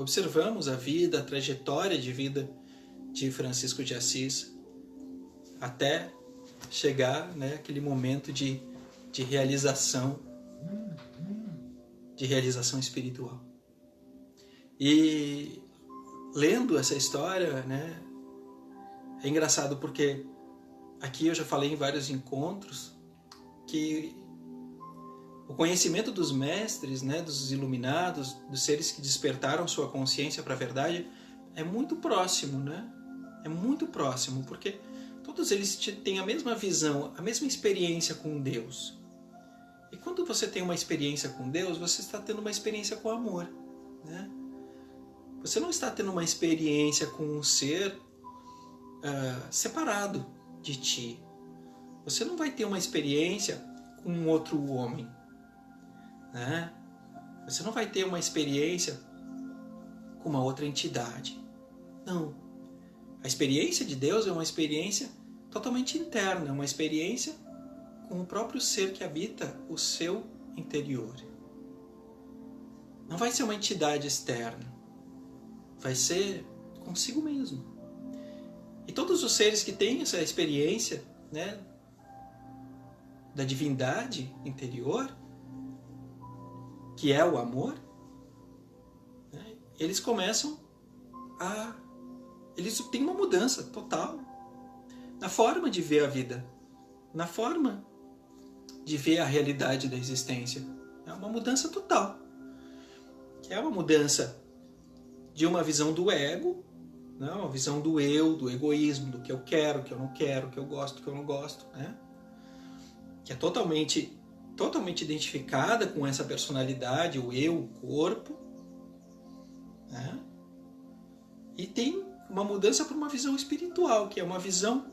observamos a vida, a trajetória de vida de Francisco de Assis, até chegar, né, aquele momento de realização espiritual. E lendo essa história, né, é engraçado porque aqui eu já falei em vários encontros que o conhecimento dos mestres, né, dos iluminados, dos seres que despertaram sua consciência para a verdade, é muito próximo, né? É muito próximo, porque todos eles têm a mesma visão, a mesma experiência com Deus. E quando você tem uma experiência com Deus, você está tendo uma experiência com amor, né? Você não está tendo uma experiência com um ser separado de ti. Você não vai ter uma experiência com um outro homem, né? Você não vai ter uma experiência com uma outra entidade. Não. A experiência de Deus é uma experiência totalmente interna, é uma experiência com o próprio ser que habita o seu interior. Não vai ser uma entidade externa, vai ser consigo mesmo. E todos os seres que têm essa experiência, né, da divindade interior, que é o amor, né, eles começam a... Eles têm uma mudança total na forma de ver a vida, na forma de ver a realidade da existência. É uma mudança total, que é uma mudança de uma visão do ego, né, uma visão do eu, do egoísmo, do que eu quero, que eu não quero, que eu gosto, que eu não gosto, né, que é totalmente identificada com essa personalidade, o eu, o corpo, né? E tem uma mudança para uma visão espiritual, que é uma visão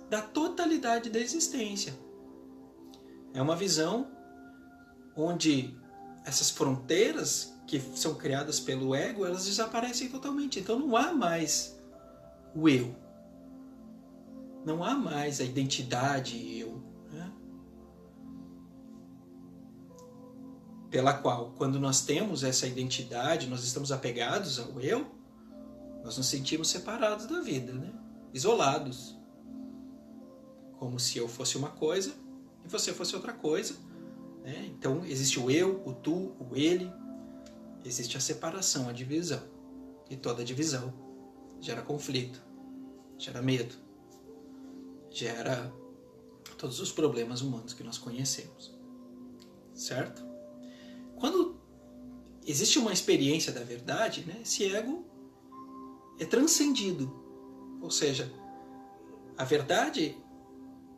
da totalidade da existência. É uma visão onde essas fronteiras que são criadas pelo ego, elas desaparecem totalmente. Então não há mais o eu. Não há mais a identidade eu, né? Pela qual, quando nós temos essa identidade, nós estamos apegados ao eu, nós nos sentimos separados da vida, né? Isolados. Como se eu fosse uma coisa e você fosse outra coisa, né? Então existe o eu, o tu, o ele, existe a separação, a divisão. E toda divisão gera conflito, gera medo, gera todos os problemas humanos que nós conhecemos. Certo? Quando existe uma experiência da verdade, né, esse ego é transcendido. Ou seja, a verdade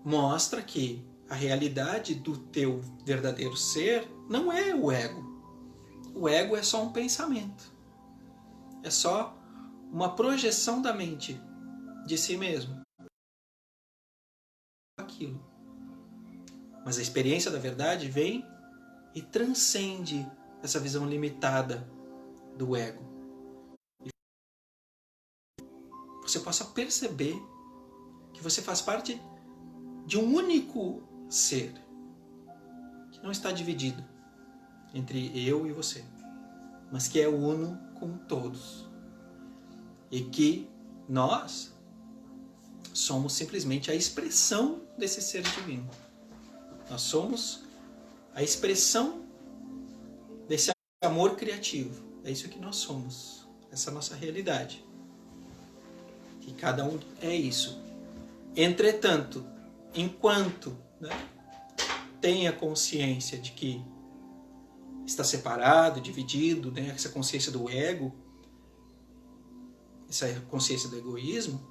mostra que a realidade do teu verdadeiro ser não é o ego. O ego é só um pensamento. É só uma projeção da mente de si mesmo. Aquilo. Mas a experiência da verdade vem e transcende essa visão limitada do ego. E você possa perceber que você faz parte de um único ser, que não está dividido entre eu e você, mas que é uno com todos. E que nós somos simplesmente a expressão desse ser divino. Nós somos a expressão desse amor criativo. É isso que nós somos. Essa é a nossa realidade. Que cada um é isso. Entretanto, enquanto, né, tenha consciência de que está separado, dividido, né, essa consciência do ego, essa consciência do egoísmo,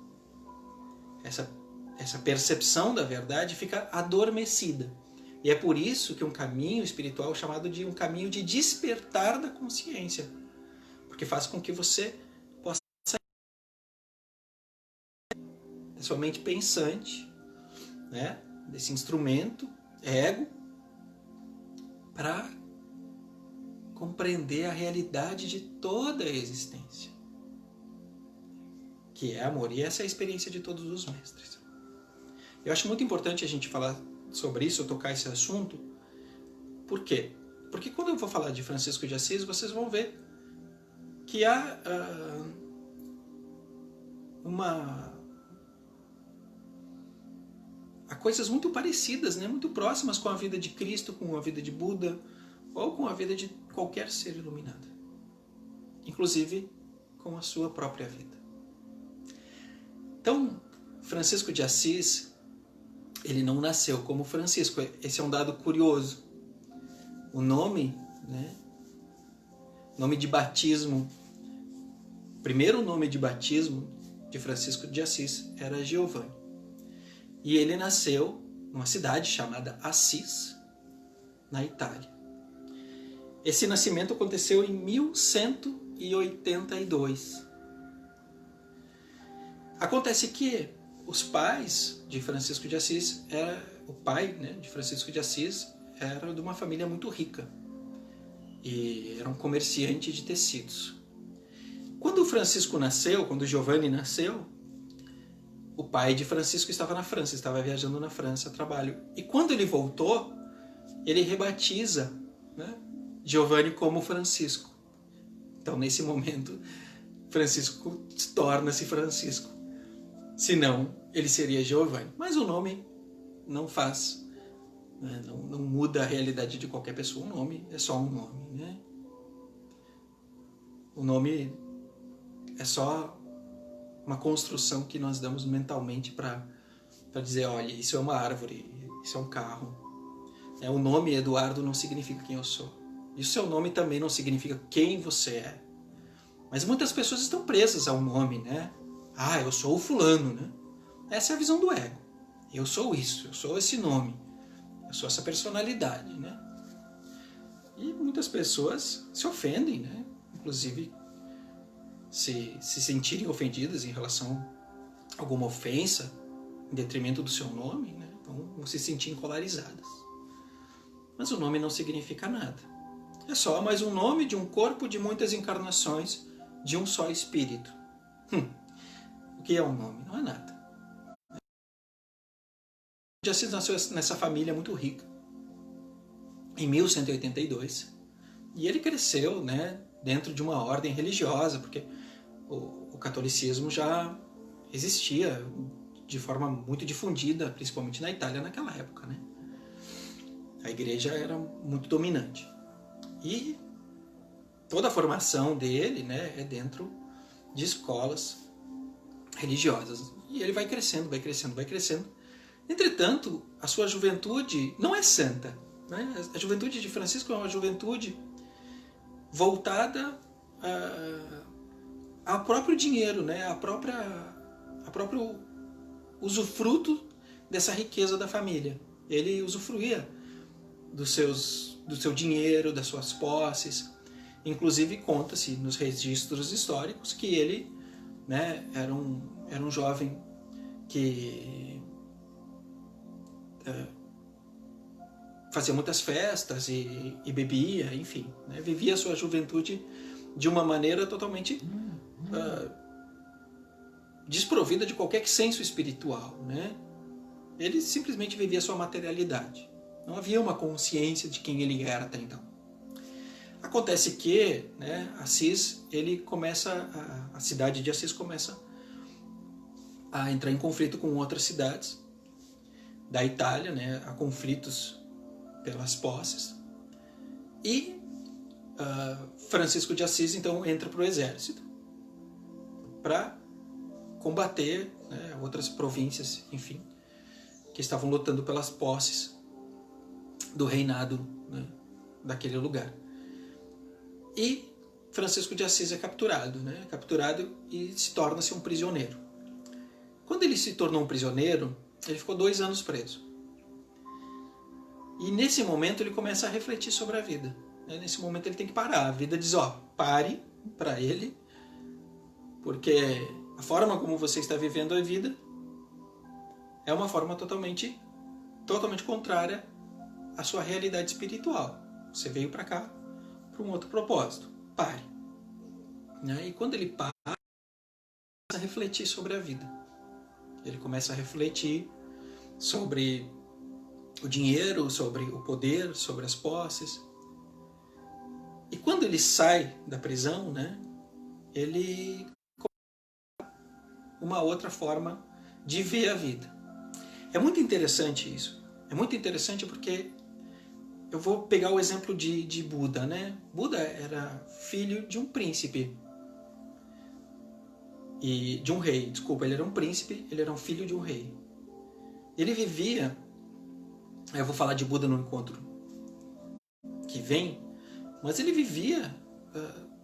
essa percepção da verdade fica adormecida. E é por isso que um caminho espiritual é chamado de um caminho de despertar da consciência. Porque faz com que você possa sair da sua mente pensante, né, desse instrumento, ego, para compreender a realidade de toda a existência, que é amor. E essa é a experiência de todos os mestres. Eu acho muito importante a gente falar sobre isso, tocar esse assunto. Por quê? Porque quando eu vou falar de Francisco de Assis, vocês vão ver que há há coisas muito parecidas, né? Muito próximas com a vida de Cristo, com a vida de Buda, ou com a vida de qualquer ser iluminado. Inclusive com a sua própria vida. Então, Francisco de Assis, ele não nasceu como Francisco. Esse é um dado curioso. O nome, né? Nome de batismo, primeiro nome de batismo de Francisco de Assis era Giovanni. E ele nasceu numa cidade chamada Assis, na Itália. Esse nascimento aconteceu em 1182. Acontece que os pais de Francisco de Assis, o pai, né, de Francisco de Assis era de uma família muito rica e era um comerciante de tecidos. Quando Francisco nasceu, quando Giovanni nasceu, o pai de Francisco estava na França, estava viajando na França a trabalho. E quando ele voltou, ele rebatiza, né, Giovanni como Francisco. Então, nesse momento, Francisco torna-se Francisco. Senão, ele seria Giovanni. Mas o nome não faz, né, não muda a realidade de qualquer pessoa. O nome é só um nome, né? O nome é só uma construção que nós damos mentalmente para dizer, olha, isso é uma árvore, isso é um carro. O nome Eduardo não significa quem eu sou. E o seu nome também não significa quem você é. Mas muitas pessoas estão presas ao nome, né? Ah, eu sou o fulano, né? Essa é a visão do ego. Eu sou isso, eu sou esse nome, eu sou essa personalidade, né? E muitas pessoas se ofendem, né? Inclusive se sentirem ofendidas em relação a alguma ofensa em detrimento do seu nome, né? Vão se sentir encolarizadas. Mas o nome não significa nada. É só mais um nome de um corpo de muitas encarnações de um só espírito. O que é um nome? Não é nada. De Assis nasceu nessa família muito rica, em 1182, e ele cresceu, né, dentro de uma ordem religiosa, porque o catolicismo já existia de forma muito difundida, principalmente na Itália naquela época, né? A igreja era muito dominante. E toda a formação dele, né, é dentro de escolas religiosas. E ele vai crescendo, vai crescendo, vai crescendo. Entretanto, a sua juventude não é santa, né? A juventude de Francisco é uma juventude voltada ao próprio dinheiro, né? a próprio usufruto dessa riqueza da família. Ele usufruía do seu dinheiro, das suas posses. Inclusive conta-se nos registros históricos que ele, né, era um jovem que fazia muitas festas e bebia, enfim, né, vivia a sua juventude de uma maneira totalmente desprovida de qualquer senso espiritual, né? Ele simplesmente vivia a sua materialidade. Não havia uma consciência de quem ele era até então. Acontece que, né, Assis, a cidade de Assis começa a entrar em conflito com outras cidades da Itália, né, a conflitos pelas posses. E Francisco de Assis, então, entra para o exército para combater, né, outras províncias, enfim, que estavam lutando pelas posses do reinado, né, daquele lugar. E Francisco de Assis é capturado, né? Capturado e se torna-se um prisioneiro. Quando ele se tornou um prisioneiro, ele ficou 2 anos preso. E nesse momento ele começa a refletir sobre a vida, né? Nesse momento ele tem que parar. A vida diz, pare para ele, porque a forma como você está vivendo a vida é uma forma totalmente contrária à sua realidade espiritual. Você veio para cá para um outro propósito. Pare. Né? E quando ele para, ele começa a refletir sobre a vida. Ele começa a refletir sobre o dinheiro, sobre o poder, sobre as posses. E quando ele sai da prisão, né, ele uma outra forma de ver a vida. É muito interessante isso. É muito interessante porque eu vou pegar o exemplo de Buda, né? Buda era filho de um príncipe. E de um rei, desculpa, ele era um príncipe, ele era um filho de um rei. Ele vivia, eu vou falar de Buda no encontro que vem, mas ele vivia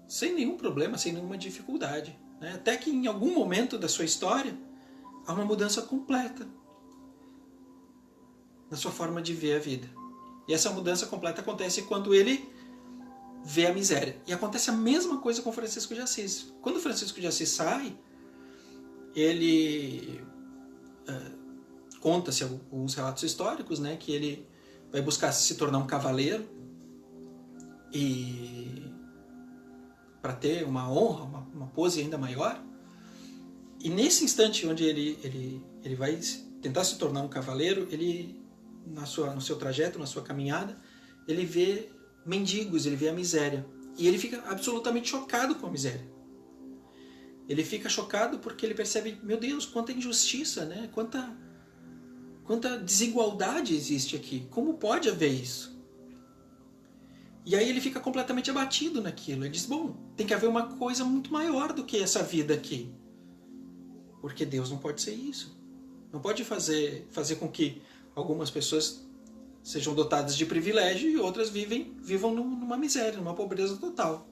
sem nenhum problema, sem nenhuma dificuldade. Né? Até que em algum momento da sua história, há uma mudança completa na sua forma de ver a vida. E essa mudança completa acontece quando ele vê a miséria. E acontece a mesma coisa com Francisco de Assis. Quando Francisco de Assis sai, ele conta-se alguns relatos históricos, né, que ele vai buscar se tornar um cavaleiro e para ter uma honra, uma pose ainda maior. E nesse instante onde ele vai tentar se tornar um cavaleiro, ele no seu trajeto, na sua caminhada, ele vê mendigos, ele vê a miséria. E ele fica absolutamente chocado com a miséria. Ele fica chocado porque ele percebe, meu Deus, quanta injustiça, né? Quanta desigualdade existe aqui. Como pode haver isso? E aí ele fica completamente abatido naquilo. Ele diz, bom, tem que haver uma coisa muito maior do que essa vida aqui. Porque Deus não pode ser isso. Não pode fazer com que algumas pessoas sejam dotadas de privilégio e outras vivam numa miséria, numa pobreza total.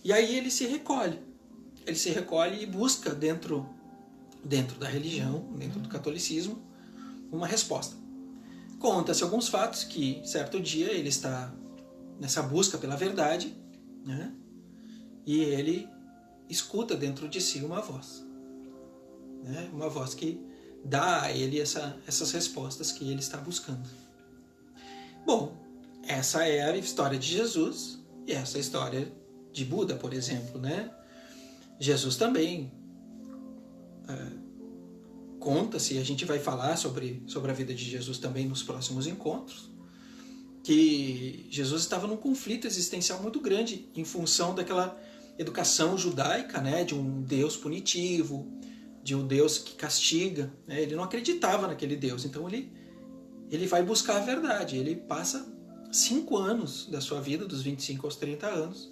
E aí ele se recolhe. Ele se recolhe e busca dentro da religião, dentro do catolicismo, uma resposta. Conta-se alguns fatos que, certo dia, ele está nessa busca pela verdade, né? E ele escuta dentro de si uma voz. Né? Uma voz que dá a ele essas respostas que ele está buscando. Bom, essa é a história de Jesus e essa é a história de Buda, por exemplo, né? Jesus também conta-se, a gente vai falar sobre a vida de Jesus também nos próximos encontros, que Jesus estava num conflito existencial muito grande em função daquela educação judaica, né? De um Deus punitivo, de um Deus que castiga. Né? Ele não acreditava naquele Deus, então ele vai buscar a verdade. Ele passa 5 anos da sua vida, dos 25 aos 30 anos,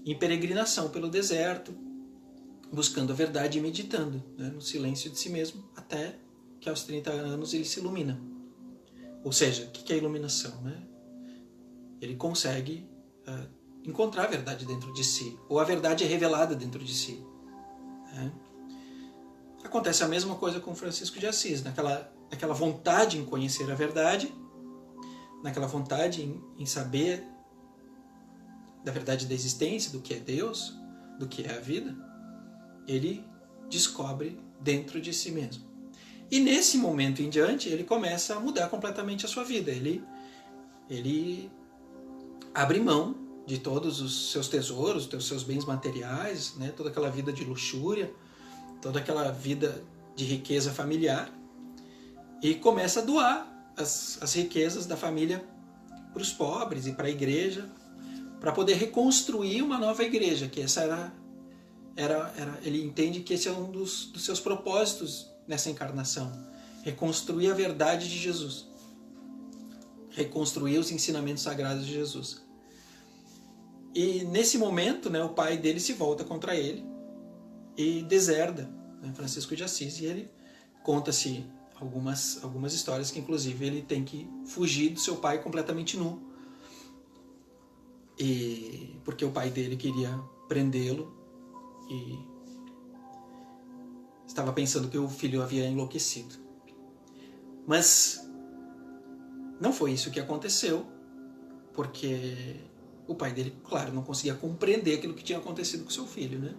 em peregrinação pelo deserto, buscando a verdade e meditando, né, no silêncio de si mesmo, até que aos 30 anos ele se ilumina. Ou seja, o que é iluminação? Né? Ele consegue encontrar a verdade dentro de si, ou a verdade é revelada dentro de si. Né? Acontece a mesma coisa com Francisco de Assis, naquela vontade em conhecer a verdade, naquela vontade em saber da verdade da existência, do que é Deus, do que é a vida, ele descobre dentro de si mesmo. E nesse momento em diante, ele começa a mudar completamente a sua vida. Ele abre mão de todos os seus tesouros, dos seus bens materiais, né? Toda aquela vida de luxúria, toda aquela vida de riqueza familiar, e começa a doar as riquezas da família para os pobres e para a igreja, para poder reconstruir uma nova igreja, que essa ele entende que esse é um dos seus propósitos nessa encarnação, reconstruir a verdade de Jesus, reconstruir os ensinamentos sagrados de Jesus. E nesse momento, né, o pai dele se volta contra ele e deserda, né, Francisco de Assis, e ele conta-se algumas histórias que inclusive ele tem que fugir do seu pai completamente nu, e porque o pai dele queria prendê-lo e estava pensando que o filho havia enlouquecido. Mas não foi isso que aconteceu, porque o pai dele, claro, não conseguia compreender aquilo que tinha acontecido com seu filho, né?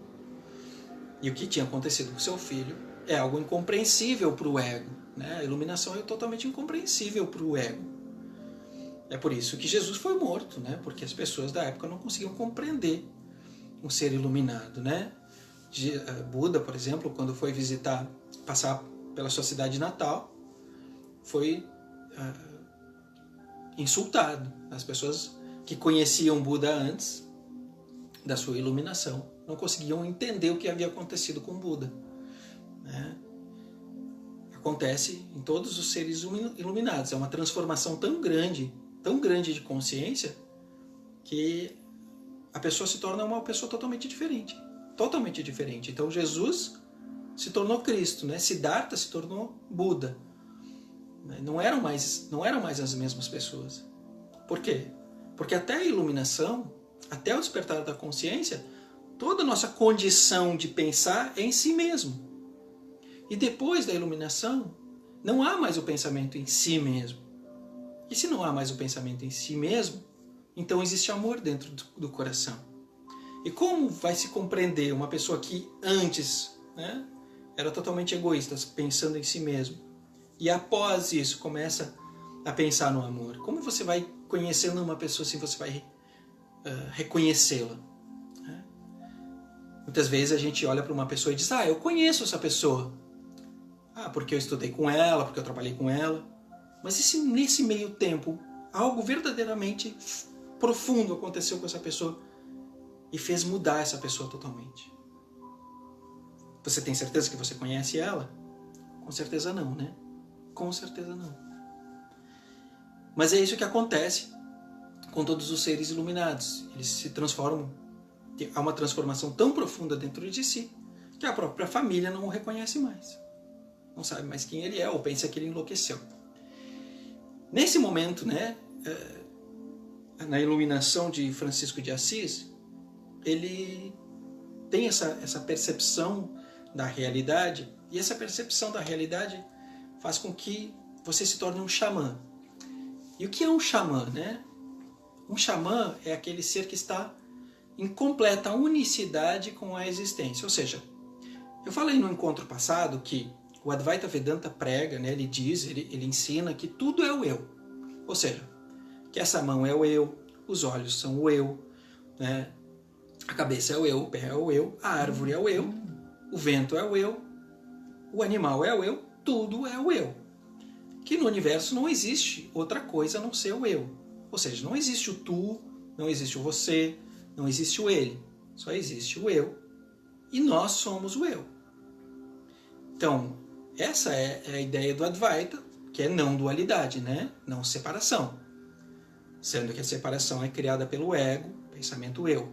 E o que tinha acontecido com seu filho é algo incompreensível para o ego, né? A iluminação é totalmente incompreensível para o ego. É por isso que Jesus foi morto, né? Porque as pessoas da época não conseguiam compreender um ser iluminado, né? Buda, por exemplo, quando foi passar pela sua cidade natal, foi insultado. As pessoas que conheciam Buda antes da sua iluminação não conseguiam entender o que havia acontecido com Buda, né? Acontece em todos os seres iluminados. É uma transformação tão grande de consciência, que a pessoa se torna uma pessoa totalmente diferente. Totalmente diferente. Então Jesus se tornou Cristo, né? Siddhartha se tornou Buda. Não eram mais as mesmas pessoas. Por quê? Porque até a iluminação, até o despertar da consciência, toda a nossa condição de pensar é em si mesmo. E depois da iluminação, não há mais o pensamento em si mesmo. E se não há mais o pensamento em si mesmo, então existe amor dentro do coração. E como vai se compreender uma pessoa que antes, né, era totalmente egoísta, pensando em si mesmo, e após isso começa a pensar no amor? Como você vai conhecendo uma pessoa assim, você vai reconhecê-la? Né? Muitas vezes a gente olha para uma pessoa e diz: eu conheço essa pessoa. Porque eu estudei com ela, porque eu trabalhei com ela. Mas e se nesse meio tempo algo verdadeiramente profundo aconteceu com essa pessoa e fez mudar essa pessoa totalmente? Você tem certeza que você conhece ela? Com certeza não, né? Com certeza não. Mas é isso que acontece com todos os seres iluminados. Eles se transformam. Há uma transformação tão profunda dentro de si que a própria família não o reconhece mais. Não sabe mais quem ele é, ou pensa que ele enlouqueceu. Nesse momento, né, na iluminação de Francisco de Assis, ele tem essa percepção da realidade, e essa percepção da realidade faz com que você se torne um xamã. E o que é um xamã, né? Um xamã é aquele ser que está em completa unicidade com a existência. Ou seja, eu falei no encontro passado que o Advaita Vedanta prega, né, ele diz, ele ensina que tudo é o eu. Ou seja, que essa mão é o eu, os olhos são o eu, né, a cabeça é o eu, o pé é o eu, a árvore é o eu, o vento é o eu, o animal é o eu, tudo é o eu. Que no universo não existe outra coisa a não ser o eu. Ou seja, não existe o tu, não existe o você, não existe o ele. Só existe o eu e nós somos o eu. Então, essa é a ideia do Advaita, que é não dualidade, né? Não separação. Sendo que a separação é criada pelo ego, pensamento eu.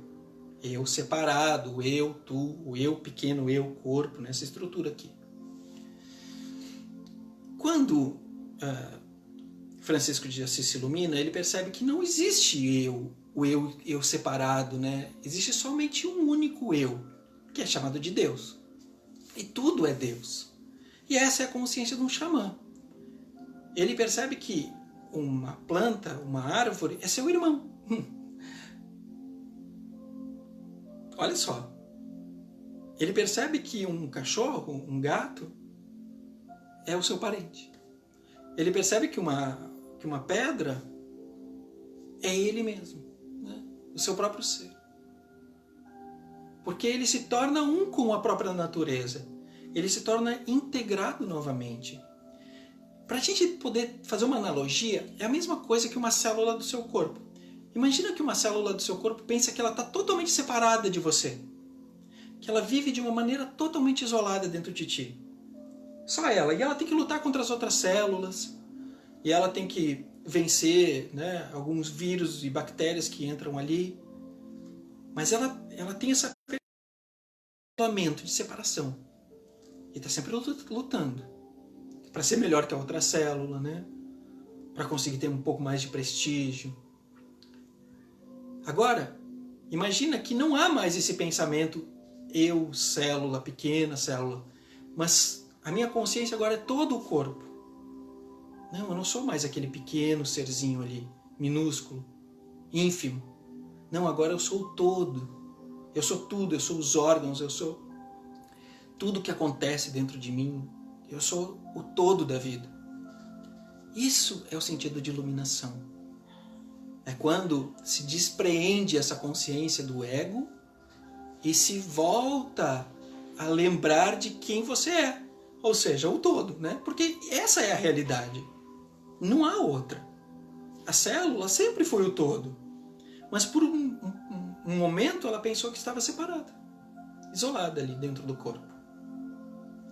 Eu separado, o eu, tu, o eu pequeno, eu, corpo, nessa estrutura aqui. Quando Francisco de Assis se ilumina, ele percebe que não existe eu, o eu separado, né? Existe somente um único eu, que é chamado de Deus. E tudo é Deus. E essa é a consciência de um xamã. Ele percebe que uma planta, uma árvore, é seu irmão. Olha só. Ele percebe que um cachorro, um gato, é o seu parente. Ele percebe que uma pedra é ele mesmo, né? O seu próprio ser. Porque ele se torna um com a própria natureza. Ele se torna integrado novamente. Para a gente poder fazer uma analogia, é a mesma coisa que uma célula do seu corpo. Imagina que uma célula do seu corpo pensa que ela está totalmente separada de você. Que ela vive de uma maneira totalmente isolada dentro de ti. Só ela. E ela tem que lutar contra as outras células. E ela tem que vencer, né, alguns vírus e bactérias que entram ali. Mas ela tem esse isolamento de separação. E está sempre lutando para ser melhor que a outra célula, né? Para conseguir ter um pouco mais de prestígio. Agora, imagina que não há mais esse pensamento eu, célula, pequena célula, mas a minha consciência agora é todo o corpo. Não, eu não sou mais aquele pequeno serzinho ali, minúsculo, ínfimo. Não, agora eu sou o todo. Eu sou tudo, eu sou os órgãos, eu sou tudo que acontece dentro de mim. Eu sou o todo da vida. Isso é o sentido de iluminação. É quando se despreende essa consciência do ego e se volta a lembrar de quem você é. Ou seja, o todo, né? Porque essa é a realidade. Não há outra. A célula sempre foi o todo. Mas por um momento ela pensou que estava separada. isolada ali dentro do corpo.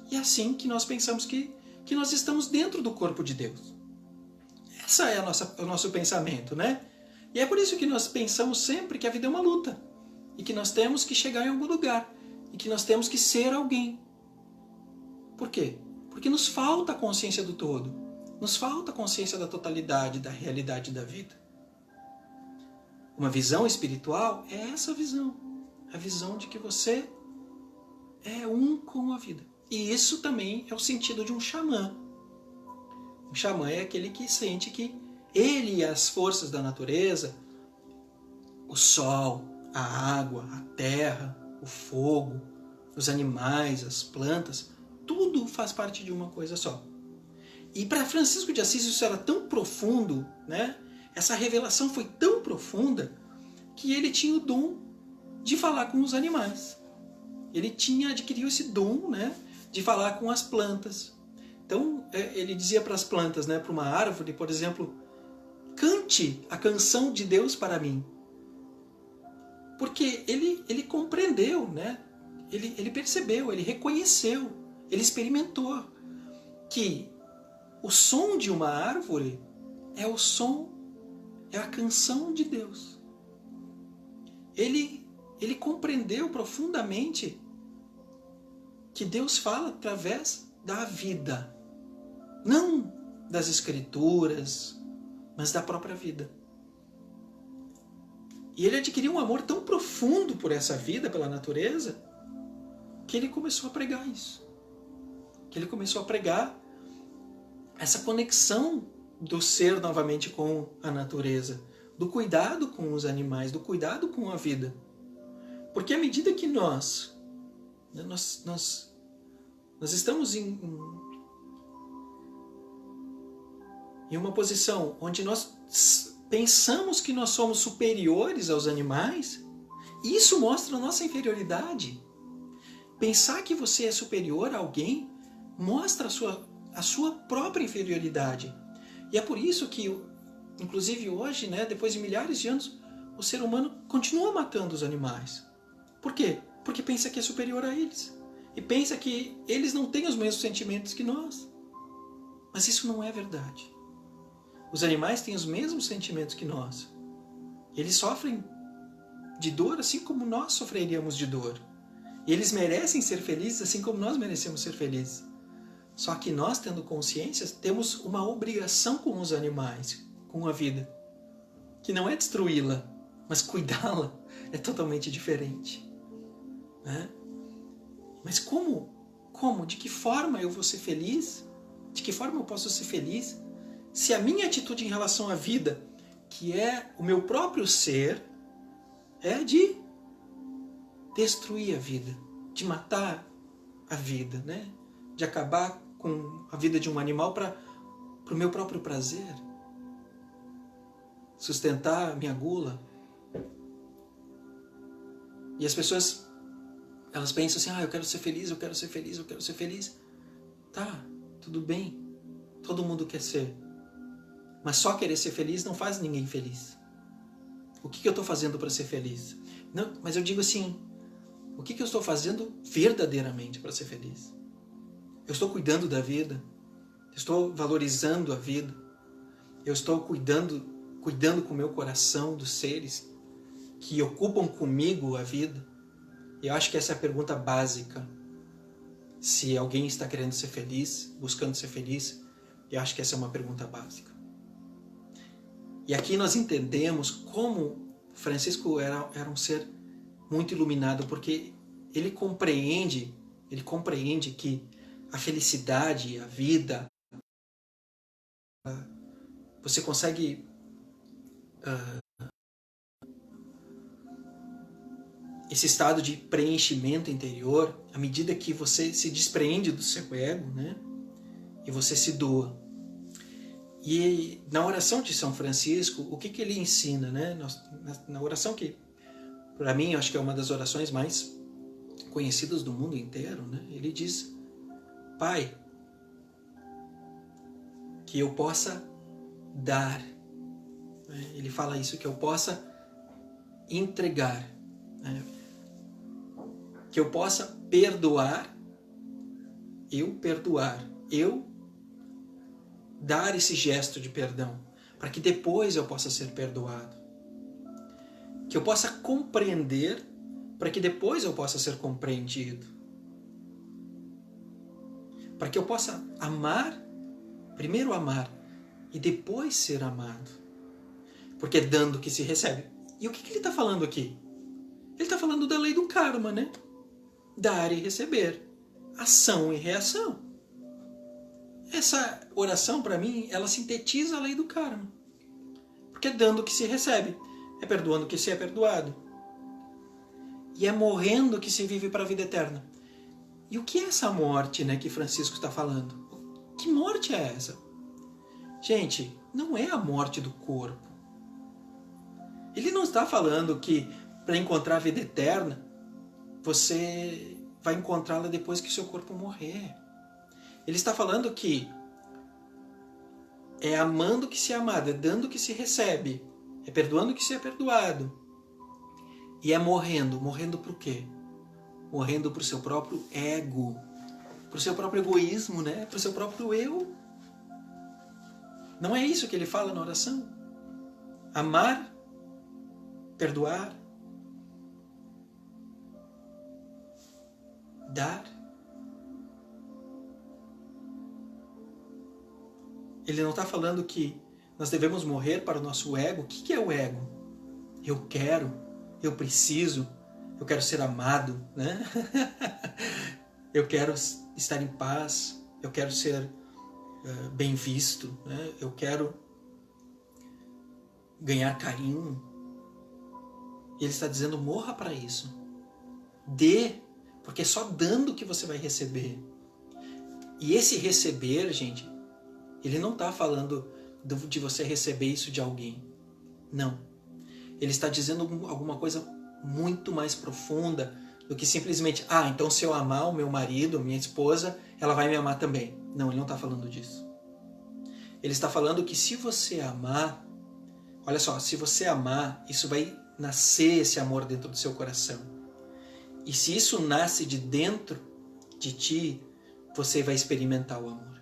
E é assim que nós pensamos que nós estamos dentro do corpo de Deus. Essa é o nosso pensamento, né? E é por isso que nós pensamos sempre que a vida é uma luta. E que nós temos que chegar em algum lugar. E que nós temos que ser alguém. Por quê? Porque nos falta a consciência do todo. Nos falta a consciência da totalidade, da realidade da vida. Uma visão espiritual é essa visão. A visão de que você é um com a vida. E isso também é o sentido de um xamã. Um xamã é aquele que sente que ele e as forças da natureza, o sol, a água, a terra, o fogo, os animais, as plantas, tudo faz parte de uma coisa só. E para Francisco de Assis isso era tão profundo, né? Essa revelação foi tão profunda que ele tinha o dom de falar com os animais. Ele adquiriu esse dom, né, de falar com as plantas. Então ele dizia para as plantas, né, para uma árvore, por exemplo, cante a canção de Deus para mim. Porque ele compreendeu, né? Ele percebeu, ele reconheceu, ele experimentou que o som de uma árvore é o som, é a canção de Deus. Ele compreendeu profundamente que Deus fala através da vida. Não das escrituras, mas da própria vida. E ele adquiriu um amor tão profundo por essa vida, pela natureza, que ele começou a pregar isso. Que ele começou a pregar essa conexão do ser novamente com a natureza, do cuidado com os animais, do cuidado com a vida. Porque à medida que nós estamos em uma posição onde nós pensamos que nós somos superiores aos animais, isso mostra a nossa inferioridade. Pensar que você é superior a alguém mostra a sua própria inferioridade. E é por isso que, inclusive hoje, né, depois de milhares de anos, o ser humano continua matando os animais. Por quê? Porque pensa que é superior a eles. E pensa que eles não têm os mesmos sentimentos que nós. Mas isso não é verdade. Os animais têm os mesmos sentimentos que nós. Eles sofrem de dor assim como nós sofreríamos de dor. E eles merecem ser felizes assim como nós merecemos ser felizes. Só que nós, tendo consciência, temos uma obrigação com os animais, com a vida. Que não é destruí-la, mas cuidá-la é totalmente diferente. Né? Mas como? De que forma eu vou ser feliz? De que forma eu posso ser feliz se a minha atitude em relação à vida, que é o meu próprio ser, é de destruir a vida, de matar a vida, né? De acabar com a vida de um animal para o meu próprio prazer, sustentar a minha gula. E as pessoas, elas pensam assim, eu quero ser feliz, eu quero ser feliz, eu quero ser feliz. Tá, tudo bem, todo mundo quer ser. Mas só querer ser feliz não faz ninguém feliz. O que eu estou fazendo para ser feliz? Não, mas eu digo assim, o que eu estou fazendo verdadeiramente para ser feliz? Eu estou cuidando da vida? Eu estou valorizando a vida? Eu estou cuidando com o meu coração dos seres que ocupam comigo a vida? Eu acho que essa é a pergunta básica. Se alguém está querendo ser feliz, buscando ser feliz, eu acho que essa é uma pergunta básica. E aqui nós entendemos como Francisco era um ser muito iluminado, porque ele compreende que a felicidade, a vida, você consegue esse estado de preenchimento interior à medida que você se despreende do seu ego, né? E você se doa. E na oração de São Francisco, o que ele ensina, né? Na oração que, para mim, eu acho que é uma das orações mais conhecidas do mundo inteiro, né? Ele diz, Pai, que eu possa dar. Ele fala isso, que eu possa entregar. que eu possa perdoar, eu dar esse gesto de perdão, para que depois eu possa ser perdoado. Que eu possa compreender, para que depois eu possa ser compreendido. Para que eu possa amar, primeiro amar, e depois ser amado. Porque é dando que se recebe. E o que ele está falando aqui? Ele está falando da lei do karma, né? Dar e receber. Ação e reação. Essa oração, para mim, ela sintetiza a lei do karma. Porque é dando que se recebe. É perdoando que se é perdoado. E é morrendo que se vive para a vida eterna. E o que é essa morte, né, que Francisco está falando? Que morte é essa? Gente, não é a morte do corpo. Ele não está falando que para encontrar a vida eterna, você vai encontrá-la depois que o seu corpo morrer. Ele está falando que é amando que se é amado, é dando que se recebe, é perdoando que se é perdoado. E é morrendo. Morrendo para o quê? Morrendo para o seu próprio ego, para o seu próprio egoísmo, né? Para o seu próprio eu. Não é isso que ele fala na oração? Amar, perdoar, dar. Ele não está falando que nós devemos morrer para o nosso ego. O que é o ego? Eu quero, eu preciso, eu quero ser amado, né? Eu quero estar em paz, eu quero ser bem visto, né? Eu quero ganhar carinho. E ele está dizendo, morra para isso. Dê, porque é só dando que você vai receber. E esse receber, gente, ele não está falando de você receber isso de alguém. Não. Ele está dizendo alguma coisa muito mais profunda do que simplesmente, então se eu amar o meu marido, minha esposa, ela vai me amar também. Não, ele não está falando disso. Ele está falando que se você amar, olha só, se você amar, isso vai nascer esse amor dentro do seu coração. E se isso nasce de dentro de ti, você vai experimentar o amor.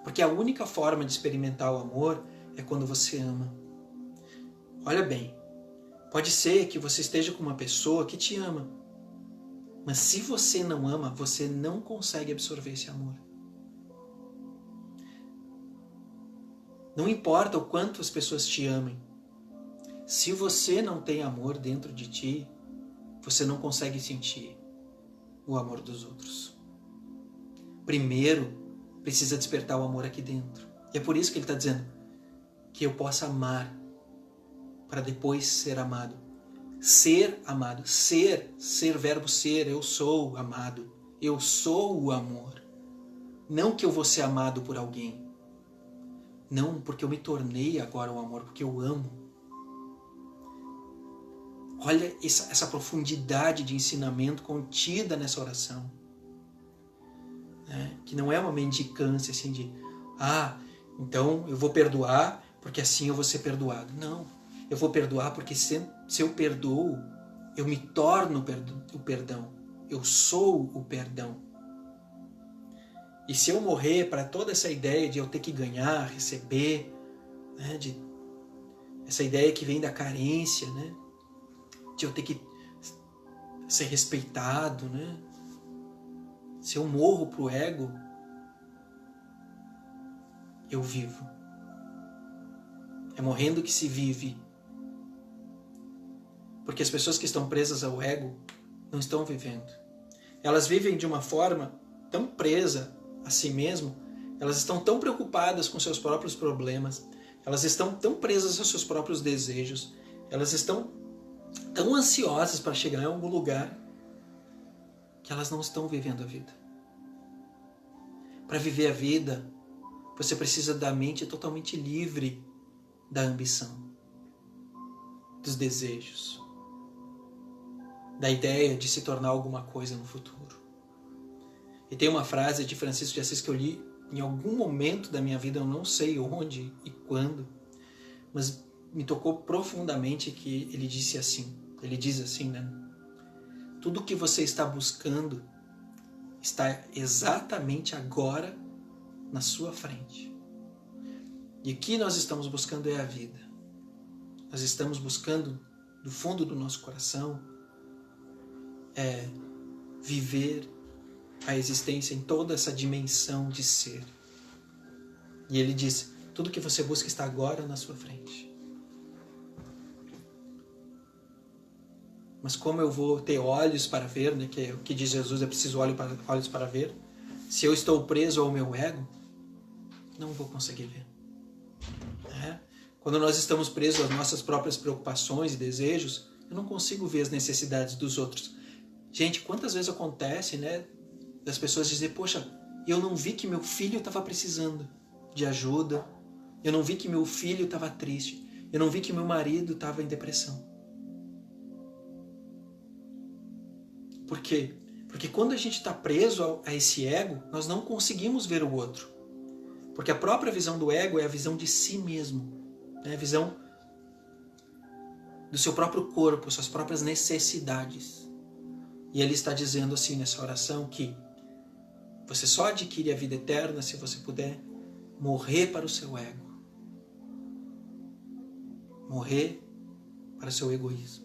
Porque a única forma de experimentar o amor é quando você ama. Olha bem, pode ser que você esteja com uma pessoa que te ama, mas se você não ama, você não consegue absorver esse amor. Não importa o quanto as pessoas te amem, se você não tem amor dentro de ti, você não consegue sentir o amor dos outros. Primeiro, precisa despertar o amor aqui dentro. E é por isso que ele está dizendo que eu possa amar para depois ser amado. Ser amado. Ser verbo ser. Eu sou amado. Eu sou o amor. Não que eu vou ser amado por alguém. Não porque eu me tornei agora o amor, porque eu amo. Olha essa profundidade de ensinamento contida nessa oração. Que não é uma mendicância assim de então eu vou perdoar porque assim eu vou ser perdoado. Não, eu vou perdoar porque se eu perdoo, eu me torno o perdão. Eu sou o perdão. E se eu morrer para toda essa ideia de eu ter que ganhar, receber, né, essa ideia que vem da carência, né, de eu ter que ser respeitado, né, se eu morro pro ego, eu vivo. É morrendo que se vive. Porque as pessoas que estão presas ao ego não estão vivendo. Elas vivem de uma forma tão presa a si mesmo, elas estão tão preocupadas com seus próprios problemas, elas estão tão presas aos seus próprios desejos, elas estão tão ansiosas para chegar em algum lugar, que elas não estão vivendo a vida. Para viver a vida, você precisa da mente totalmente livre da ambição, dos desejos, da ideia de se tornar alguma coisa no futuro. E tem uma frase de Francisco de Assis que eu li em algum momento da minha vida, eu não sei onde e quando, mas me tocou profundamente, que ele diz assim, né? Tudo que você está buscando está exatamente agora na sua frente. E o que nós estamos buscando é a vida. Nós estamos buscando, do fundo do nosso coração, viver a existência em toda essa dimensão de ser. E ele diz, tudo que você busca está agora na sua frente. Mas como eu vou ter olhos para ver, né, que é o que diz Jesus, é preciso olhos para ver. Se eu estou preso ao meu ego, não vou conseguir ver. Quando nós estamos presos às nossas próprias preocupações e desejos, eu não consigo ver as necessidades dos outros. Gente, quantas vezes acontece, né, das pessoas dizer, poxa, eu não vi que meu filho estava precisando de ajuda, eu não vi que meu filho estava triste, eu não vi que meu marido estava em depressão. Por quê? Porque quando a gente está preso a esse ego, nós não conseguimos ver o outro. Porque a própria visão do ego é a visão de si mesmo, né? A visão do seu próprio corpo, suas próprias necessidades. E ele está dizendo assim nessa oração que você só adquire a vida eterna se você puder morrer para o seu ego. Morrer para o seu egoísmo.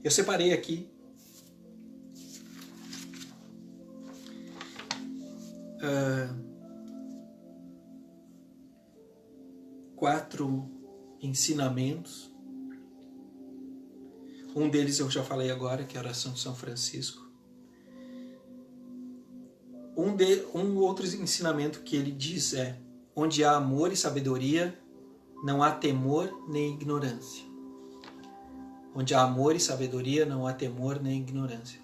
Eu separei aqui quatro ensinamentos. Um deles eu já falei agora, que é a oração de São Francisco. Um outro ensinamento que ele diz é: onde há amor e sabedoria, não há temor nem ignorância. Onde há amor e sabedoria, não há temor nem ignorância.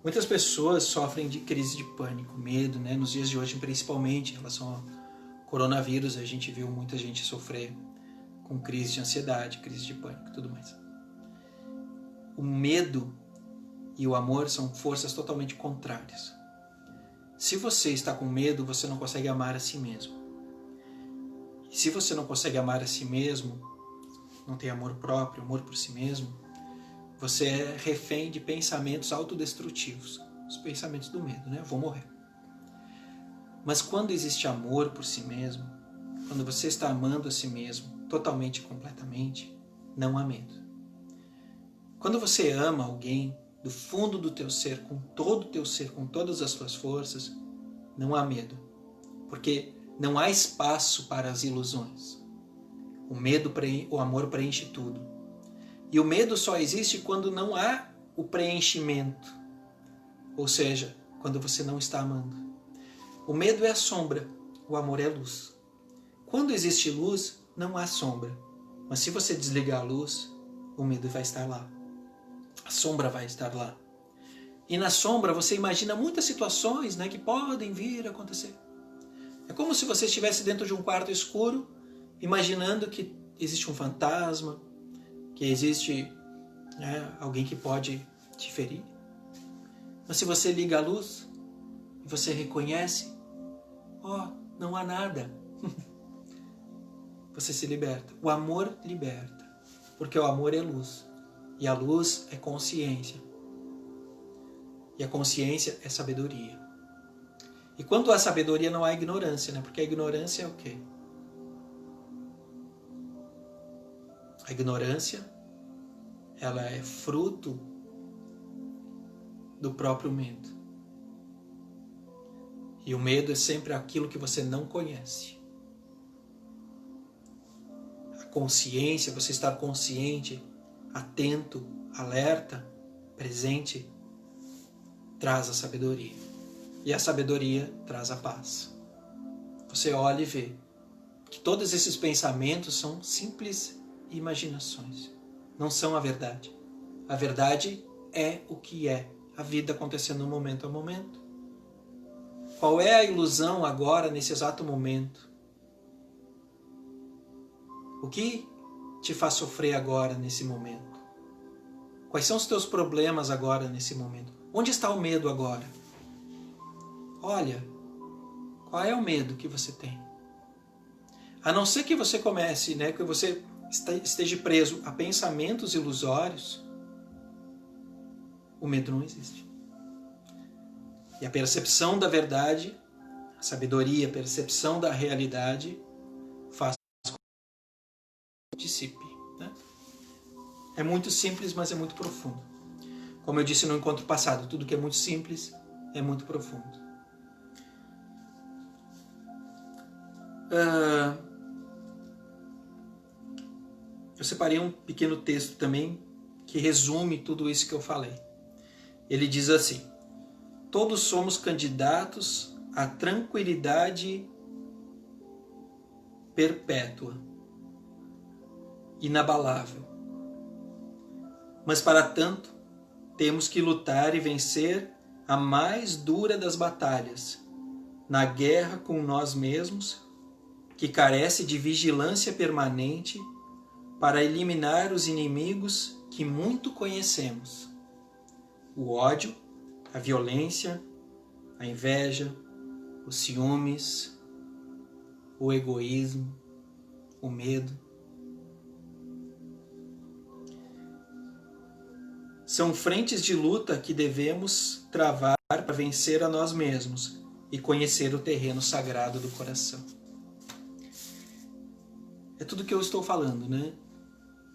Muitas pessoas sofrem de crise de pânico, medo, né? Nos dias de hoje, principalmente em relação ao coronavírus, a gente viu muita gente sofrer com crise de ansiedade, crise de pânico e tudo mais. O medo e o amor são forças totalmente contrárias. Se você está com medo, você não consegue amar a si mesmo. E se você não consegue amar a si mesmo, não tem amor próprio, amor por si mesmo, você é refém de pensamentos autodestrutivos, os pensamentos do medo, né? Eu vou morrer. Mas quando existe amor por si mesmo, quando você está amando a si mesmo, totalmente e completamente, não há medo. Quando você ama alguém do fundo do teu ser, com todo o teu ser, com todas as suas forças, não há medo. Porque não há espaço para as ilusões. O amor preenche tudo. E o medo só existe quando não há o preenchimento. Ou seja, quando você não está amando. O medo é a sombra, o amor é a luz. Quando existe luz, não há sombra. Mas se você desligar a luz, o medo vai estar lá. A sombra vai estar lá. E na sombra você imagina muitas situações, né, que podem vir a acontecer. É como se você estivesse dentro de um quarto escuro, imaginando que existe um fantasma, que existe, né, alguém que pode te ferir. Mas se você liga a luz e você reconhece, não há nada. Você se liberta. O amor liberta, porque o amor é luz. E a luz é consciência. E a consciência é sabedoria. E quando há sabedoria não há ignorância, né? Porque a ignorância é o quê? A ignorância, ela é fruto do próprio medo. E o medo é sempre aquilo que você não conhece. A consciência, você estar consciente, atento, alerta, presente, traz a sabedoria. E a sabedoria traz a paz. Você olha e vê que todos esses pensamentos são simples imaginações. Não são a verdade. A verdade é o que é. A vida acontecendo momento a momento. Qual é a ilusão agora, nesse exato momento? O que te faz sofrer agora, nesse momento? Quais são os teus problemas agora, nesse momento? Onde está o medo agora? Olha, qual é o medo que você tem? A não ser que você comece, né, que você esteja preso a pensamentos ilusórios, o medo não existe. E a percepção da verdade, a sabedoria, a percepção da realidade faz com que dissipe. Né? É muito simples, mas é muito profundo. Como eu disse no encontro passado, tudo que é muito simples é muito profundo. Eu separei um pequeno texto também que resume tudo isso que eu falei. Ele diz assim: todos somos candidatos à tranquilidade perpétua, inabalável. Mas para tanto, temos que lutar e vencer a mais dura das batalhas, na guerra com nós mesmos, que carece de vigilância permanente para eliminar os inimigos que muito conhecemos: o ódio, a violência, a inveja, os ciúmes, o egoísmo, o medo. São frentes de luta que devemos travar para vencer a nós mesmos e conhecer o terreno sagrado do coração. É tudo que eu estou falando, né?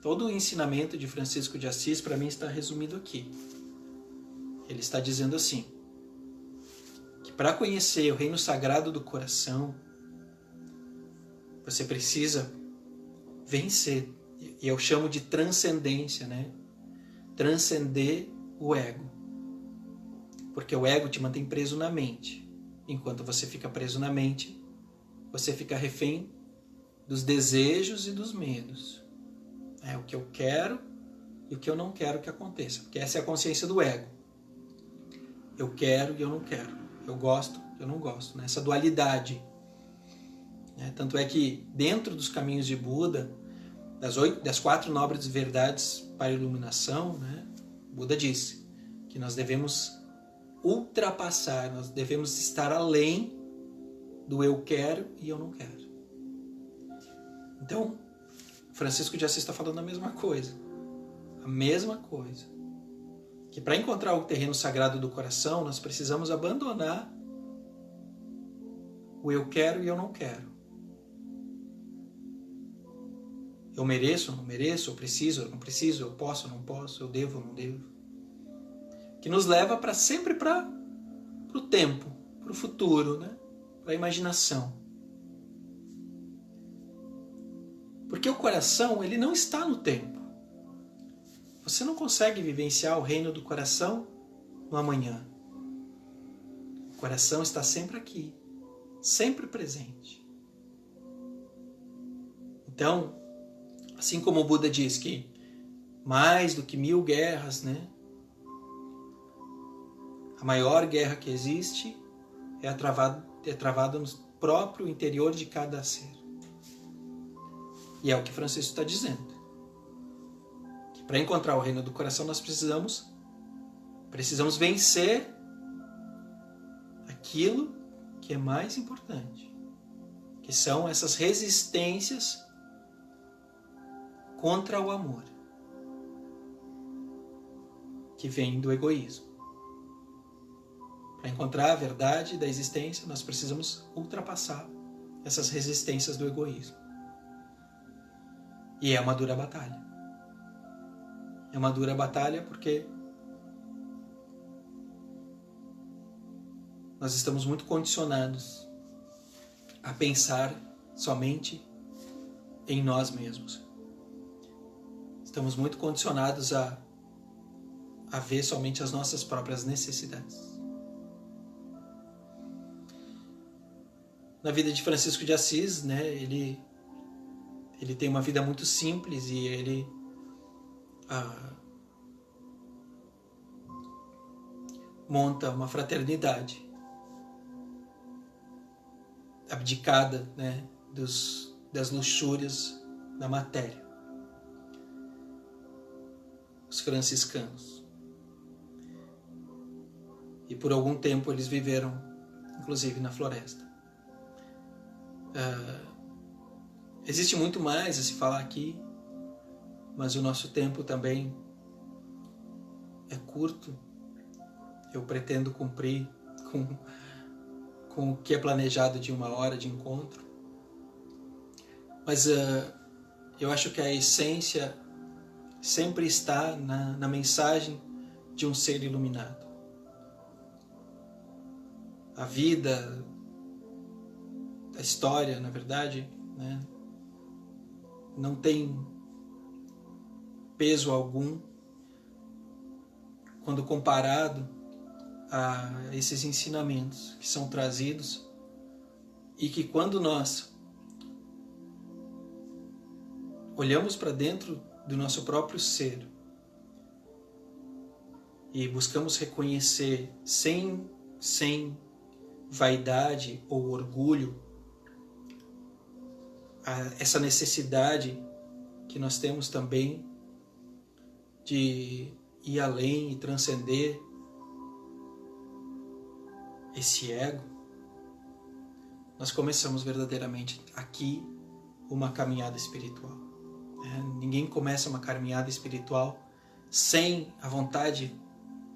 Todo o ensinamento de Francisco de Assis, para mim, está resumido aqui. Ele está dizendo assim, que para conhecer o reino sagrado do coração, você precisa vencer. E eu chamo de transcendência, né? Transcender o ego. Porque o ego te mantém preso na mente. Enquanto você fica preso na mente, você fica refém dos desejos e dos medos. É o que eu quero e o que eu não quero que aconteça. Porque essa é a consciência do ego. Eu quero e eu não quero. Eu gosto e eu não gosto. Né? Essa dualidade. Tanto é que dentro dos caminhos de Buda, das 4 nobres verdades para a iluminação, né? Buda disse que nós devemos ultrapassar, nós devemos estar além do eu quero e eu não quero. Então, Francisco de Assis está falando a mesma coisa. A mesma coisa. Que para encontrar o terreno sagrado do coração, nós precisamos abandonar o eu quero e eu não quero. Eu mereço ou não mereço, eu preciso ou não preciso, eu posso ou não posso, eu devo ou não devo. Que nos leva sempre para o tempo, para o futuro, né? Para a imaginação. Porque o coração, ele não está no tempo. Você não consegue vivenciar o reino do coração no amanhã. O coração está sempre aqui, sempre presente. Então, assim como o Buda diz que mais do que 1000 guerras, né? A maior guerra que existe é travada no próprio interior de cada ser. E é o que Francisco está dizendo. Que para encontrar o reino do coração nós precisamos vencer aquilo que é mais importante. Que são essas resistências contra o amor. Que vem do egoísmo. Para encontrar a verdade da existência, nós precisamos ultrapassar essas resistências do egoísmo. E é uma dura batalha. É uma dura batalha porque nós estamos muito condicionados a pensar somente em nós mesmos. Estamos muito condicionados a ver somente as nossas próprias necessidades. Na vida de Francisco de Assis, né, ele tem uma vida muito simples e ele monta uma fraternidade abdicada, né, das luxúrias da matéria. Os franciscanos. E por algum tempo eles viveram, inclusive, na floresta. Existe muito mais a se falar aqui, mas o nosso tempo também é curto. Eu pretendo cumprir com o que é planejado de 1 hora de encontro. Mas eu acho que a essência sempre está na mensagem de um ser iluminado. A vida, a história, na verdade, né, não tem peso algum quando comparado a esses ensinamentos que são trazidos e que quando nós olhamos para dentro do nosso próprio ser e buscamos reconhecer sem vaidade ou orgulho essa necessidade que nós temos também de ir além e transcender esse ego, nós começamos verdadeiramente aqui uma caminhada espiritual. Ninguém começa uma caminhada espiritual sem a vontade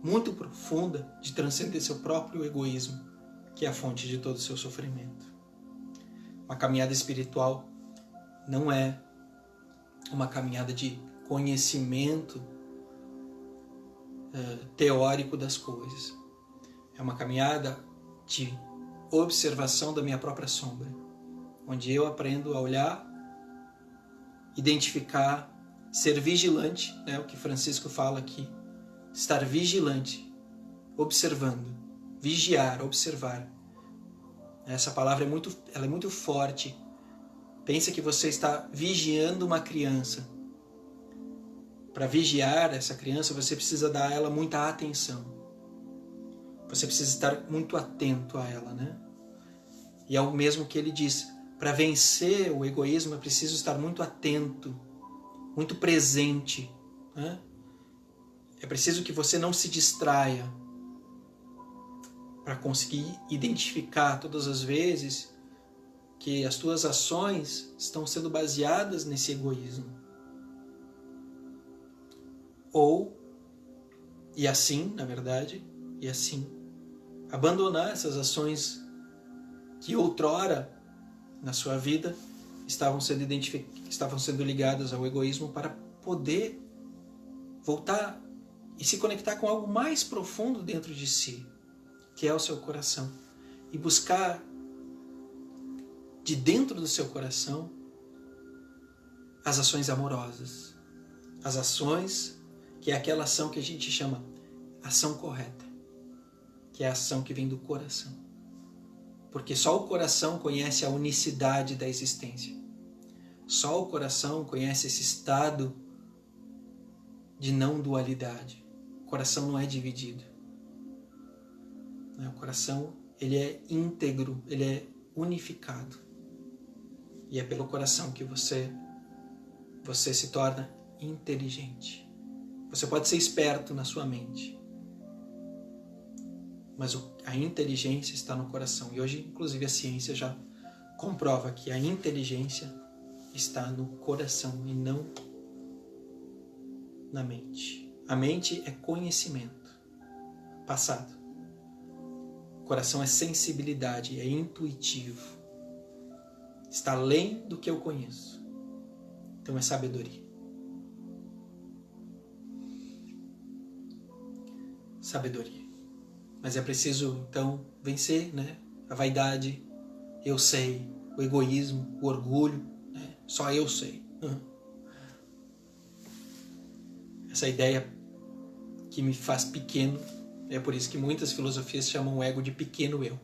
muito profunda de transcender seu próprio egoísmo, que é a fonte de todo o seu sofrimento. Uma caminhada espiritual não é uma caminhada de conhecimento teórico das coisas. É uma caminhada de observação da minha própria sombra, onde eu aprendo a olhar, identificar, ser vigilante, né, o que Francisco fala aqui, estar vigilante, observando, vigiar, observar. Essa palavra ela é muito forte. Pensa que você está vigiando uma criança. Para vigiar essa criança, você precisa dar a ela muita atenção. Você precisa estar muito atento a ela, né? E é o mesmo que ele diz. Para vencer o egoísmo, é preciso estar muito atento, muito presente, né? É preciso que você não se distraia para conseguir identificar todas as vezes que as tuas ações estão sendo baseadas nesse egoísmo. E assim, abandonar essas ações que outrora na sua vida estavam sendo ligadas ao egoísmo para poder voltar e se conectar com algo mais profundo dentro de si, que é o seu coração, e buscar de dentro do seu coração as ações amorosas, as ações que é aquela ação que a gente chama ação correta, que é a ação que vem do coração. Porque só o coração conhece a unicidade da existência. Só o coração conhece esse estado de não dualidade. O coração não é dividido. O coração, ele é íntegro, ele é unificado. E é pelo coração que você se torna inteligente. Você pode ser esperto na sua mente, mas a inteligência está no coração. E hoje, inclusive, a ciência já comprova que a inteligência está no coração e não na mente. A mente é conhecimento passado. O coração é sensibilidade, é intuitivo. Está além do que eu conheço. Então é sabedoria. Sabedoria. Mas é preciso, então, vencer, né? A vaidade, eu sei, o egoísmo, o orgulho, né? Só eu sei. Essa ideia que me faz pequeno, é por isso que muitas filosofias chamam o ego de pequeno eu.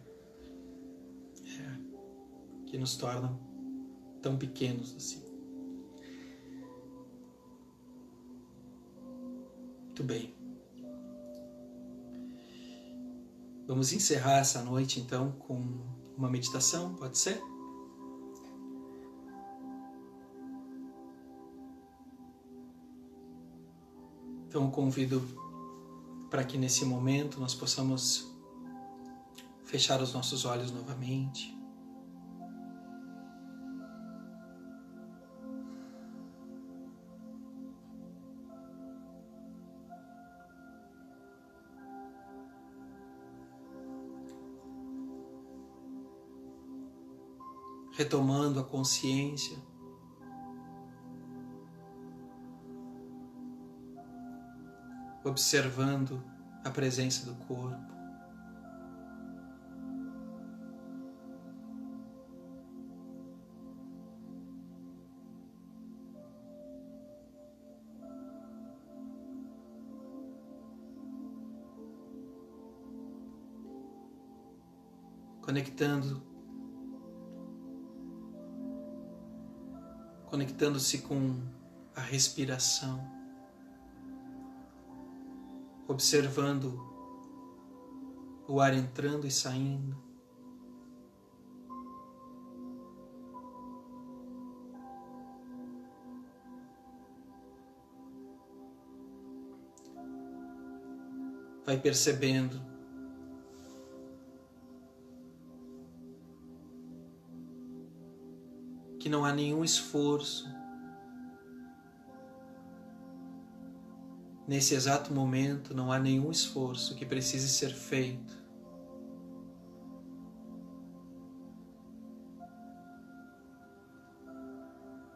Que nos tornam tão pequenos assim. Muito bem. Vamos encerrar essa noite, então, com uma meditação, pode ser? Então, eu convido para que nesse momento nós possamos fechar os nossos olhos novamente. retomando a consciência, observando a presença do corpo. Conectando-se com a respiração, observando o ar entrando e saindo, vai percebendo que não há nenhum esforço nesse exato momento, não há nenhum esforço que precise ser feito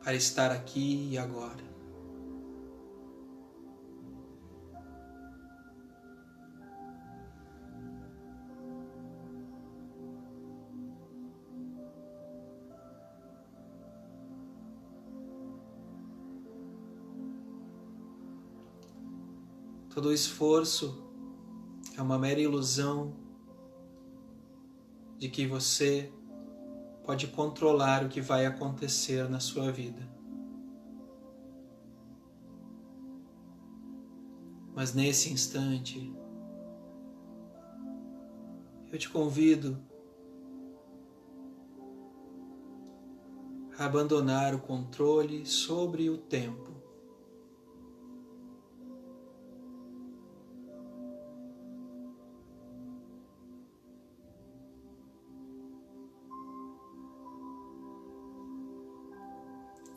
para estar aqui e agora. Todo o esforço é uma mera ilusão de que você pode controlar o que vai acontecer na sua vida. Mas nesse instante, eu te convido a abandonar o controle sobre o tempo.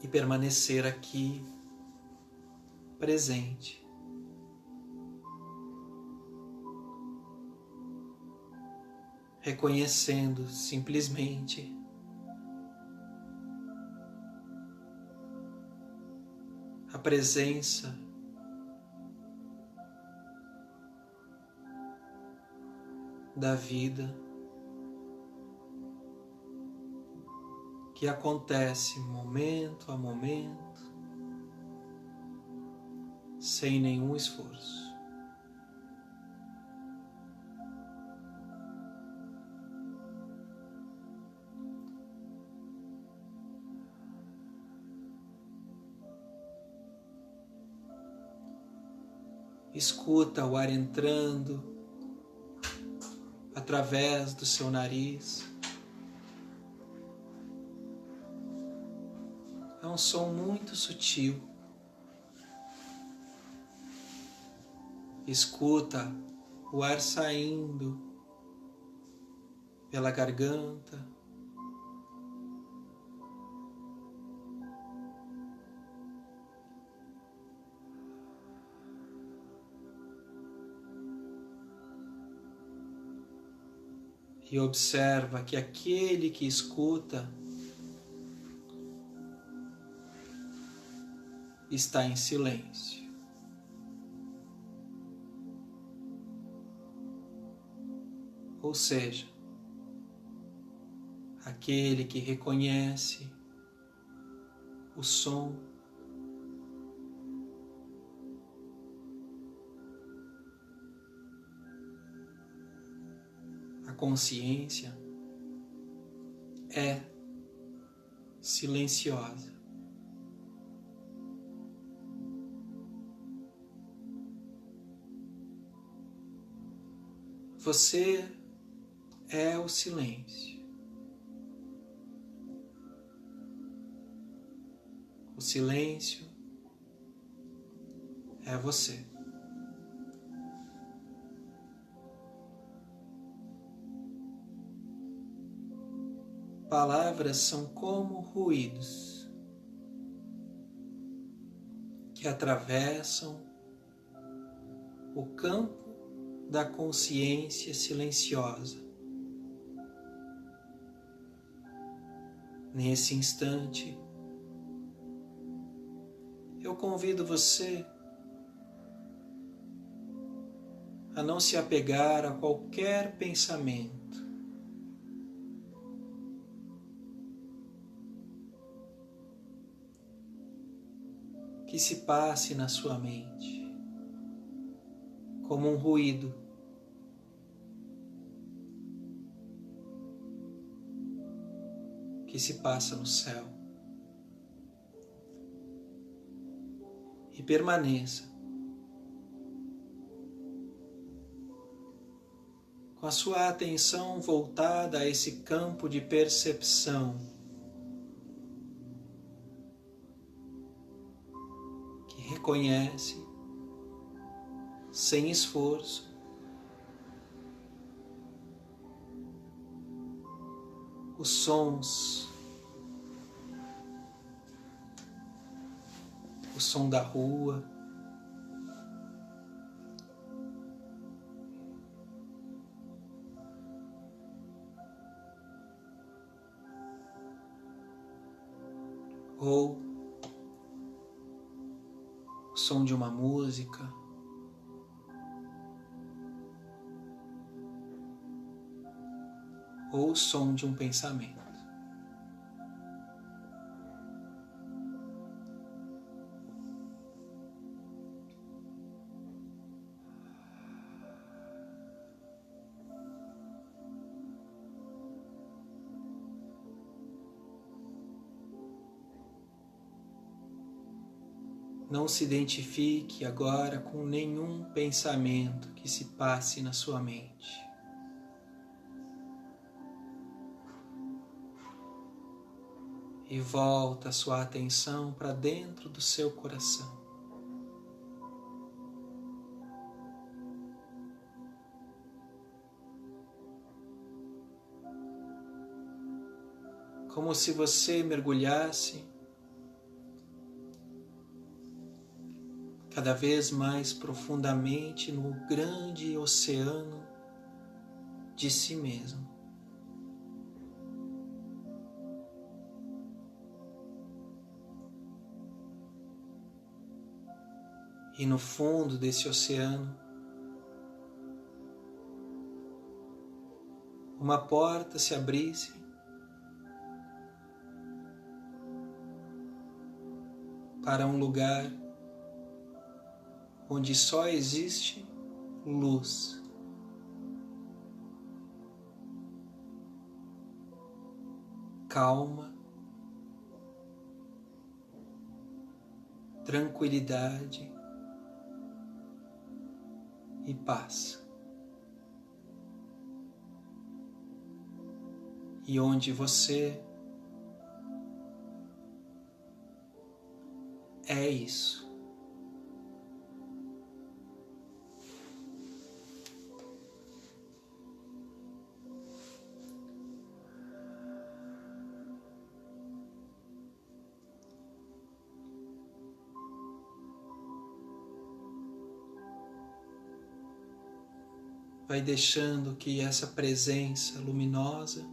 E permanecer aqui, presente. Reconhecendo simplesmente a presença da vida que acontece momento a momento, sem nenhum esforço. Escuta o ar entrando através do seu nariz. É um som muito sutil. Escuta o ar saindo pela garganta. E observa que aquele que escuta está em silêncio. Ou seja, aquele que reconhece o som a consciência é silenciosa. Você é o silêncio. O silêncio é você. Palavras são como ruídos que atravessam o campo da consciência silenciosa. Nesse instante, eu convido você a não se apegar a qualquer pensamento. Que se passe na sua mente, como um ruído. Que se passa no céu. E permaneça com a sua atenção voltada a esse campo de percepção que reconhece, sem esforço, os sons, o som da rua, ou o som de uma música, ou o som de um pensamento. Não se identifique agora com nenhum pensamento que se passe na sua mente. E volta a sua atenção para dentro do seu coração. Como se você mergulhasse cada vez mais profundamente no grande oceano de si mesmo. E no fundo desse oceano, uma porta se abrisse para um lugar onde só existe luz. Calma, tranquilidade e paz. E onde você é isso. Vai deixando que essa presença luminosa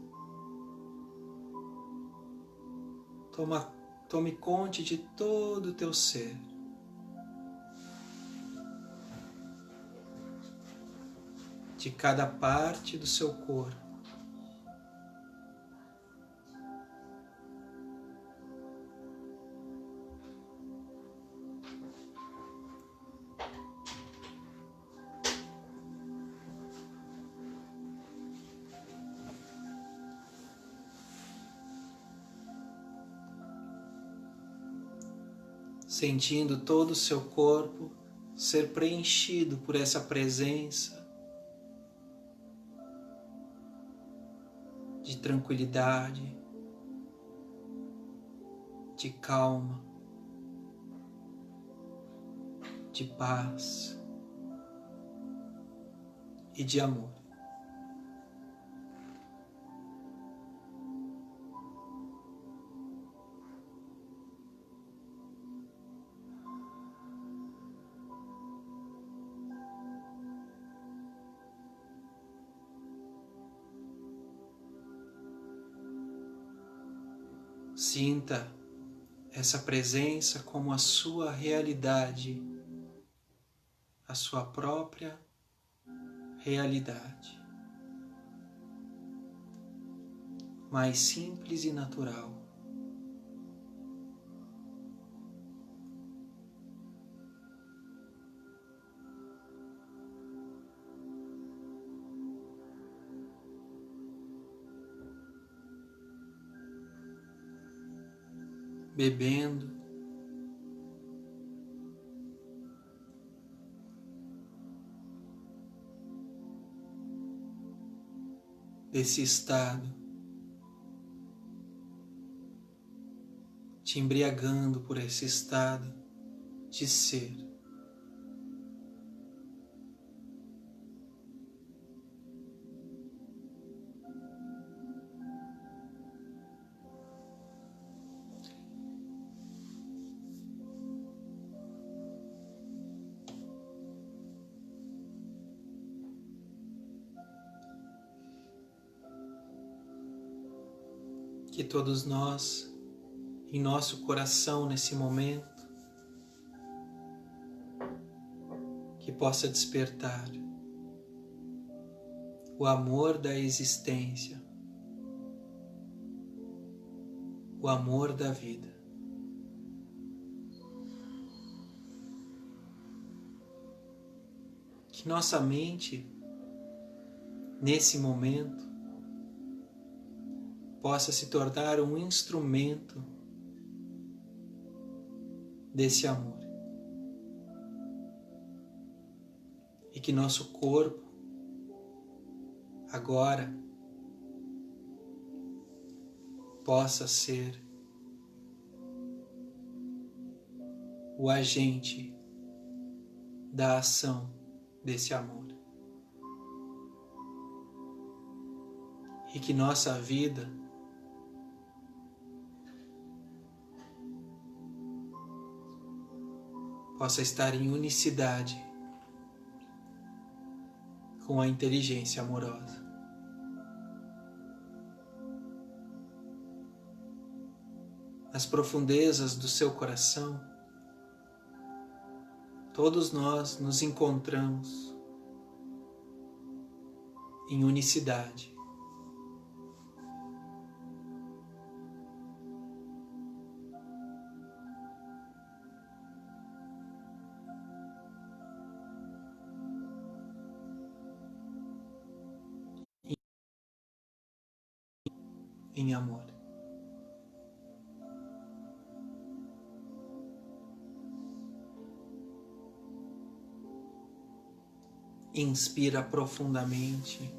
tome conta de todo o teu ser. De cada parte do seu corpo. Sentindo todo o seu corpo ser preenchido por essa presença de tranquilidade, de calma, de paz e de amor. Sinta essa presença como a sua realidade, a sua própria realidade, mais simples e natural. Bebendo desse estado, te embriagando por esse estado de ser. Que todos nós, em nosso coração nesse momento, que possa despertar o amor da existência, o amor da vida. Que nossa mente, nesse momento, possa se tornar um instrumento desse amor. E que nosso corpo, agora, possa ser o agente da ação desse amor. E que nossa vida possa estar em unicidade com a inteligência amorosa. Nas profundezas do seu coração, todos nós nos encontramos em unicidade. Em amor. Inspira profundamente.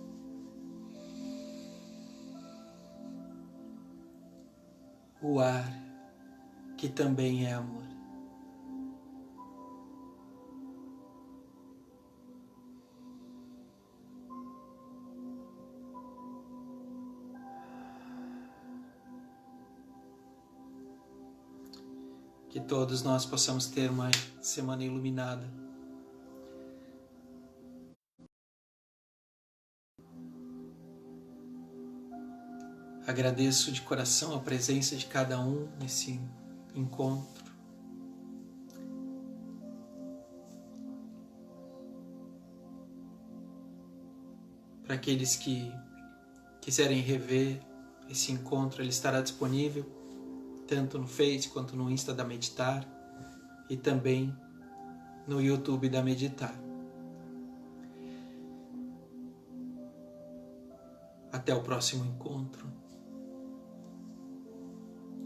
O ar, que também é amor. Que todos nós possamos ter uma semana iluminada. Agradeço de coração a presença de cada um nesse encontro. Para aqueles que quiserem rever esse encontro, ele estará disponível tanto no Face quanto no Insta da Meditar e também no YouTube da Meditar. Até o próximo encontro.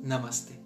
Namastê.